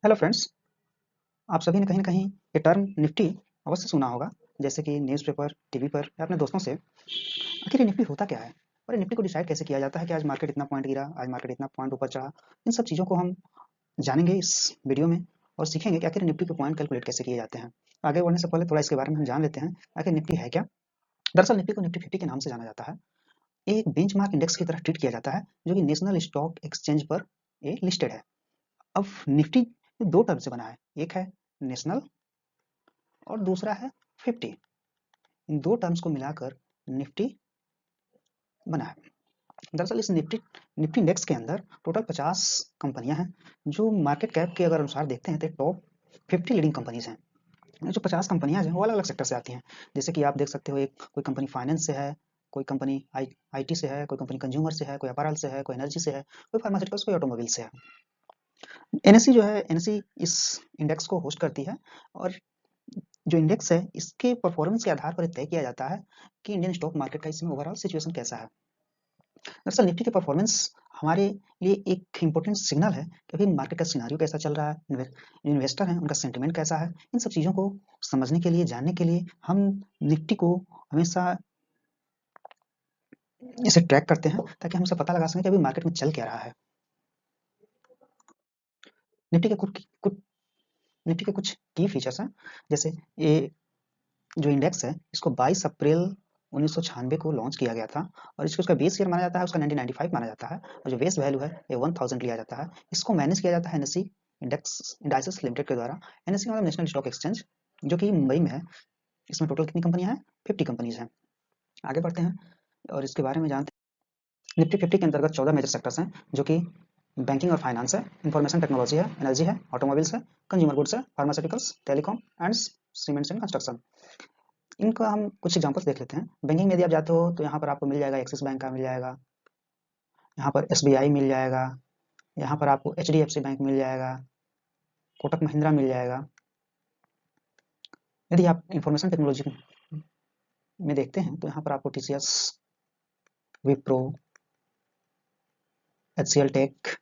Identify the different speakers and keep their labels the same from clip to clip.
Speaker 1: Hello friends, आप सभी ने कहीं न कहीं ये टर्म निफ्टी अवश्य सुना होगा, जैसे कि न्यूज़पेपर, टीवी पर या अपने दोस्तों से। आखिर ये निफ्टी होता क्या है? और ये निफ्टी को डिसाइड कैसे किया जाता है कि आज मार्केट इतना पॉइंट गिरा, आज मार्केट इतना पॉइंट ऊपर चढ़ा? इन सब चीज़ों को हम जानेंगे इस वीडियो में और सीखेंगे कि आखिर निफ्टी के पॉइंट कैलकुलेट कैसे किए जाते हैं। आगे बढ़ने से पहले थोड़ा इसके बारे में हम जान लेते हैं, आखिर निफ्टी है क्या? दरअसल निफ्टी को निफ्टी 50 के नाम से जाना जाता है। ये एक बेंचमार्क इंडेक्स की तरह ट्रीट किया जाता है, जो कि नेशनल स्टॉक एक्सचेंज पर ये लिस्टेड है। अब निफ्टी 2 टर्म से बना है, एक है नेशनल और दूसरा है 50। इन 2 टर्म्स को मिलाकर निफ्टी बना है। दरअसल इस निफ्टी निफ्टी इंडेक्स के अंदर टोटल 50 कंपनियां हैं, जो मार्केट कैप के अगर अनुसार देखते हैं तो टॉप 50 लीडिंग कंपनीज हैं। ये जो 50 कंपनियां हैं वो अलग-अलग सेक्टर से आती हैं। जैसे कि आप देख सकते हो, एक कोई कंपनी फाइनेंस से है, कोई कंपनी आईटी से है, कोई कंपनी कंज्यूमर से है, कोई अपैरल से है, कोई एनर्जी से है, कोई फार्मास्यूटिकल्स, कोई ऑटोमोबाइल से है। एनएससी जो है, एनएससी इस इंडेक्स को होस्ट करती है और जो इंडेक्स है इसके परफॉर्मेंस के आधार पर ये तय किया जाता है कि इंडियन स्टॉक मार्केट का इस समय ओवरऑल सिचुएशन कैसा है। दरअसल निफ्टी की परफॉर्मेंस हमारे लिए एक इम्पोर्टेंट सिग्नल है कि अभी मार्केट का सिनारियो कैसा चल रहा है, इन्वेस्टर हैं उनका सेंटिमेंट कैसा है। इन सब चीज़ों को समझने के लिए, जानने के लिए हम निफ्टी को हमेशा इसे ट्रैक करते हैं ताकि हम उसे पता लगा सकें कि अभी मार्केट में चल क्या रहा है। निफ्टी के कुछ निफ्टी के कुछ की फीचर्स हैं, जैसे ये जो इंडेक्स है इसको 22 अप्रैल 1996 को लॉन्च किया गया था और इसको उसका बेस ईयर माना जाता है, उसका 1995 माना जाता है और जो बेस वैल्यू है ये 1000 लिया जाता है। इसको मैनेज किया जाता है एनएससी इंडाइसेस लिमिटेड के द्वारा। एनएससी मतलब नेशनल स्टॉक एक्सचेंज, जो कि मुंबई में है। इसमें टोटल कितनी कंपनियां हैं? 50 कंपनीज हैं। आगे बढ़ते हैं और इसके बारे में जानते हैं। निफ्टी 50 के अंतर्गत 14 मेजर सेक्टर्स हैं, जो कि बैंकिंग और फाइनेंस है, इंफॉर्मेशन टेक्नोलॉजी है, एनर्जी है, ऑटोमोबाइल्स है, कंज्यूमर गुड्स है, pharmaceuticals, telecom and cements and construction. इनका हम कुछ एग्जांपल्स देख लेते हैं। बैंकिंग में यदि आप जाते हो तो यहाँ पर आपको मिल जाएगा एक्सिस बैंक का मिल जाएगा, यहाँ पर एसबीआई मिल जाएगा, यहाँ पर आपको एचडीएफसी बैंक मिल जाएगा, कोटक महिंद्रा मिल जाएगा। यदि आप इंफॉर्मेशन टेक्नोलॉजी में देखते हैं तो यहाँ पर आपको टीसीएस, विप्रो, एचसीएल टेक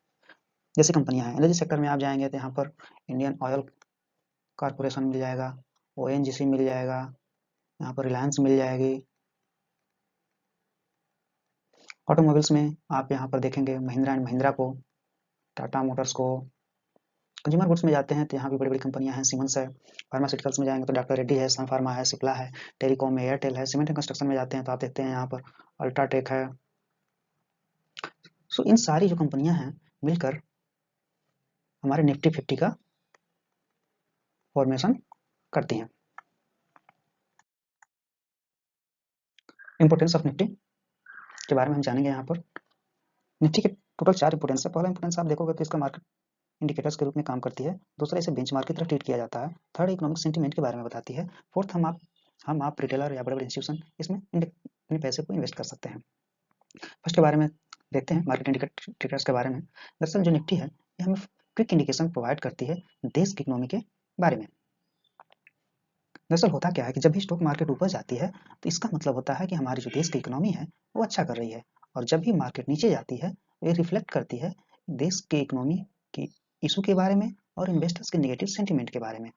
Speaker 1: जैसी कंपनियां हैं। एनर्जी सेक्टर में आप जाएंगे तो यहाँ पर इंडियन ऑयल कॉरपोरेशन मिल जाएगा, ओएनजीसी मिल जाएगा, यहाँ पर रिलायंस मिल जाएगी। ऑटोमोबाइल्स में आप यहाँ पर देखेंगे महिंद्रा एंड महिंद्रा को, टाटा मोटर्स को। कंज्यूमर गुड्स में जाते हैं तो यहाँ भी बड़ी-बड़ी कंपनियां हैं, सीमेंस है। फार्मास्यूटिकल्स में जाएंगे तो डॉक्टर रेड्डी है, सन फार्मा है, सिप्ला है, टेलीकॉम है, एयरटेल है। सीमेंट एंड कंस्ट्रक्शन में जाते हैं तो आप देखते हैं यहाँ पर अल्ट्राटेक है। सो इन सारी जो कंपनियां हैं मिलकर हमारे निफ्टी 50 का फॉर्मेशन करती हैं। इंपोर्टेंस ऑफ निफ्टी के बारे में हम जानेंगे यहाँ पर। निफ्टी के टोटल 4 इंपोर्टेंस है। पहला इंपोर्टेंस आप देखोगे तो इसका मार्केट इंडिकेटर्स के रूप में काम करती है। दूसरा, इसे बेंचमार्क की तरह ट्रीट किया जाता है। थर्ड, इकोनॉमिक सेंटीमेंट के बारे में बताती है। फोर्थ, हम आप रिटेलर या बड़े-बड़े इंस्टीट्यूशन इसमें अपने पैसे को इन्वेस्ट कर सकते हैं। फर्स्ट के बारे में देखते हैं, मार्केट इंडिकेटर्स के बारे में। दरअसल जो निफ्टी है ये हमें क्विक इंडिकेशन प्रोवाइड करती है देश की इकोनॉमी के बारे में। दरअसल होता क्या है कि जब भी स्टॉक मार्केट ऊपर जाती है तो इसका मतलब होता है कि हमारी जो देश की इकोनॉमी है वो अच्छा कर रही है, और जब भी मार्केट नीचे जाती है तो ये रिफ्लेक्ट करती है देश की इकोनॉमी की इशू के बारे में और इन्वेस्टर्स के नेगेटिव सेंटीमेंट के बारे में।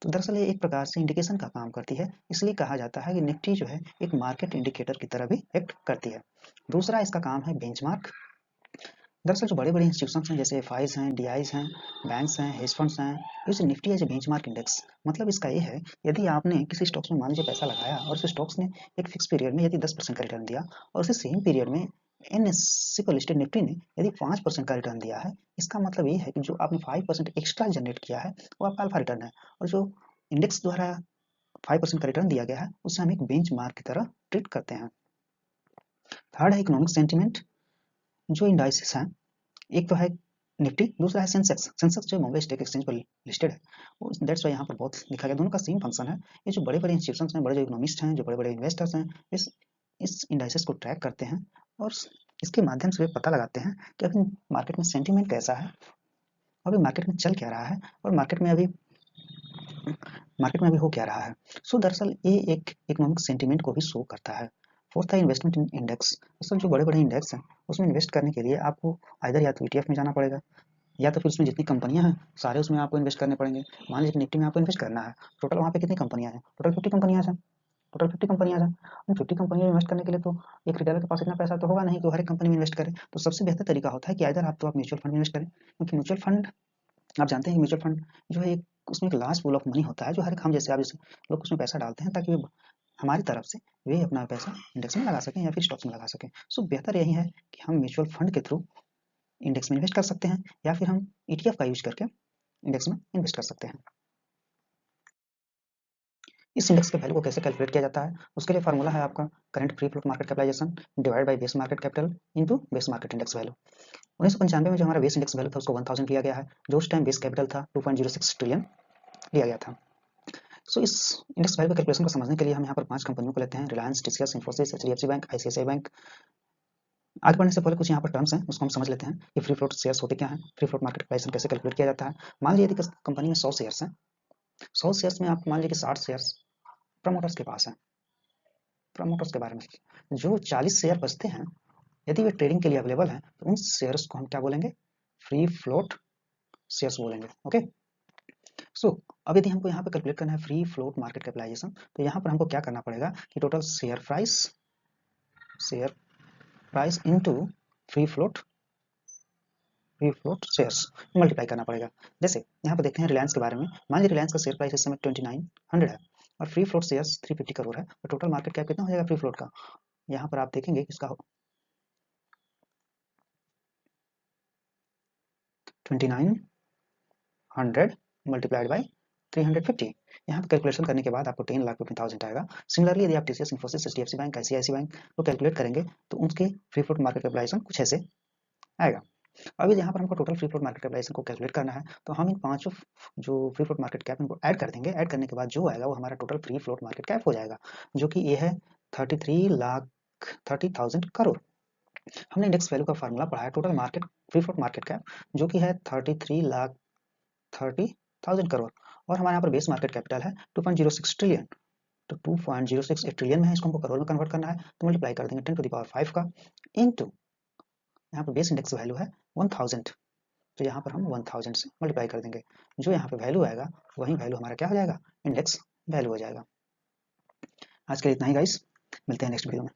Speaker 1: तो दरअसल ये एक प्रकार से इंडिकेशन का काम करती है, इसलिए कहा जाता है कि निफ्टी जो है एक मार्केट इंडिकेटर की तरह भी एक्ट करती है। दूसरा इसका काम है बेंचमार्क। दरअसल जो बड़े-बड़े इंस्टीट्यूशंस हैं, जैसे एफआईज हैं, डीआईज हैं, बैंक्स हैं, हेज फंड्स हैं, use Nifty as a benchmark index. मतलब इसका ये है, यदि आपने किसी स्टॉक्स में मान लीजिए पैसा लगाया और उस स्टॉक्स ने एक फिक्स पीरियड में यदि 10% का रिटर्न दिया और उसी सेम पीरियड में एनएससी पर लिस्टेड निफ्टी ने यदि 5% का रिटर्न दिया है, इसका मतलब ये है कि जो आपने 5% एक्स्ट्रा जनरेट किया है वो आपका अल्फा रिटर्न है, और जो इंडेक्स द्वारा 5% का रिटर्न दिया गया है उसे हम एक बेंचमार्क की तरह ट्रीट करते हैं। थर्ड है इकोनॉमिक सेंटिमेंट। जो इंडाइसेस हैं, एक तो है निफ्टी, दूसरा है सेंसेक्स। सेंसेक्स जो बॉम्बे स्टॉक एक्सचेंज पर लिस्टेड है, वो दैट्स वाई यहाँ पर बहुत लिखा गया। दोनों का सेम फंक्शन है। ये जो बड़े-बड़े इंस्टीट्यूशंस हैं, बड़े जो इकोनॉमिस्ट हैं, जो बड़े-बड़े इन्वेस्टर्स हैं, इस इंडाइसेस को ट्रैक करते हैं और इसके माध्यम से वे पता लगाते हैं कि अभी मार्केट में सेंटीमेंट कैसा है, अभी मार्केट में चल क्या रहा है और मार्केट में अभी हो क्या रहा है। सो दरअसल ये एक इकोनॉमिक सेंटीमेंट को भी शो करता है। फोर्थ है इन्वेस्टमेंट इन इंडेक्स। असल जो बड़े-बड़े इंडेक्स हैं उसमें इन्वेस्ट करने के लिए आपको आइदर या तो ईटीएफ में जाना पड़ेगा या तो फिर उसमें जितनी कंपनियां हैं सारे उसमें आपको इन्वेस्ट करने पड़ेंगे। मान लीजिए निफ्टी में आपको इन्वेस्ट करना है, टोटल वहाँ पे कितनी कंपनियां हैं, टोटल 50 कंपनियां हैं, टोटल 50 कंपनियां हैं। उन 50 कंपनियों में इन्वेस्ट करने के लिए तो एक रिटेलर के पास इतना पैसा तो होगा नहीं कि वो हर एक कंपनी में इन्वेस्ट करे। तो सबसे बेहतर तरीका होता है कि इधर आप म्यूचुअल फंड में इन्वेस्ट करें, क्योंकि म्यूचुअल फंड आप जानते हैं कि म्यूचुअल फंड जो है एक उसमें एक लार्ज पूल ऑफ मनी होता है, जो हर एक हम जैसे आप जैसे लोग उसमें पैसा डालते हैं ताकि हमारी तरफ से वे अपना पैसा इंडेक्स में लगा सकें या फिर स्टॉक्स में लगा सकें। सो बेहतर यही है कि हम म्यूचुअल फंड के थ्रू इंडेक्स में इन्वेस्ट कर सकते हैं या फिर हम ईटीएफ का यूज करके इंडेक्स में इन्वेस्ट कर सकते हैं। इस इंडेक्स के वैल्यू को कैसे कैलकुलेट किया जाता है, उसके लिए फार्मूला है आपका current free float market capitalization divide by base market capital into base market index value. 1995 में जो हमारा बेस इंडेक्स वैल्यू था उसको 1000 लिया गया है, जो उस टाइम बेस कैपिटल था 2.06 ट्रिलियन लिया गया था। सो इस इंडेक्स वैल्यू कैलकुलेशन को समझने के लिए हम यहाँ पर 5 कंपनियों को लेते हैं, Reliance, TCS, Infosys, HDFC bank, ICICI bank. आगे बढ़ने से पहले कुछ यहाँ पर टर्म्स हैं उसको हम समझ लेते हैं कि फ्री फ्लोट शेयर्स होते क्या हैं, फ्री फ्लोट मार्केट कैपिटलाइजेशन कैसे कैलकुलेट किया जाता है। मान लीजिए यदि कंपनी में 100 शेयर्स हैं, 100 शेयर्स में आप मान लीजिए कि 60 शेयर्स प्रमोटर्स के पास हैं। प्रमोटर्स के बारे में जो 40 शेयर बचते हैं, यदि वे ट्रेडिंग के लिए अवेलेबल हैं तो उन शेयर्स को हम क्या बोलेंगे, फ्री फ्लोट शेयर्स बोलेंगे। ओके, सो अब यदि हमको यहाँ पे कैलकुलेट करना है फ्री फ्लोट मार्केट कैपिटलाइजेशन, तो यहाँ पर हमको क्या करना पड़ेगा कि total share price into free float shares multiply करना पड़ेगा। जैसे यहाँ पर देखते हैं रिलायंस के बारे में, मान लीजिए रिलायंस का शेयर प्राइस इस समय 2900 है और फ्री फ्लोट शेयर्स 350 करोड़ है, तो टोटल मार्केट कैप कितना हो जाएगा फ्री फ्लोट का, यहाँ पर आप देखेंगे कि इसका 2900 मल्टीप्लाइड बाई 350। यहाँ पर कैलकुलेशन करने के बाद आपको 10,50,000 आएगा। सिमिलरली यदि आप TCS, Infosys, HDFC bank, ICICI bank को कैलकुलेट करेंगे तो उनके फ्री फ्लोट मार्केट कैपिटलाइजेशन कुछ ऐसे आएगा। अब यहाँ पर हमको total free float market capitalization को कैलकुलेट करना है, तो हम इन पांचों जो फ्री फ्लोट मार्केट कैप इनको ऐड कर देंगे। ऐड करने के बाद जो आएगा वो हमारा total free float market cap हो जाएगा, जो कि ये है 33,30,000 करोड़। हमने इंडेक्स वैल्यू का फार्मूला पढ़ा है total market free float market cap, जो कि है 33,30,000 करोड़, और हमारे यहाँ पर बेस मार्केट कैपिटल है 2.06 ट्रिलियन। तो 2.06 ट्रिलियन में है, इसको हमको करोड़ में कन्वर्ट करना है, तो मल्टीप्लाई कर देंगे 10⁵ का इंटू यहाँ पर बेस इंडेक्स वैल्यू है 1000, तो यहाँ पर हम 1000 से मल्टीप्लाई कर देंगे। जो यहाँ पे वैल्यू आएगा वही वैल्यू हमारा क्या हो जाएगा, इंडेक्स वैल्यू हो जाएगा। आज के लिए इतना ही गाइस, मिलते हैं नेक्स्ट वीडियो में।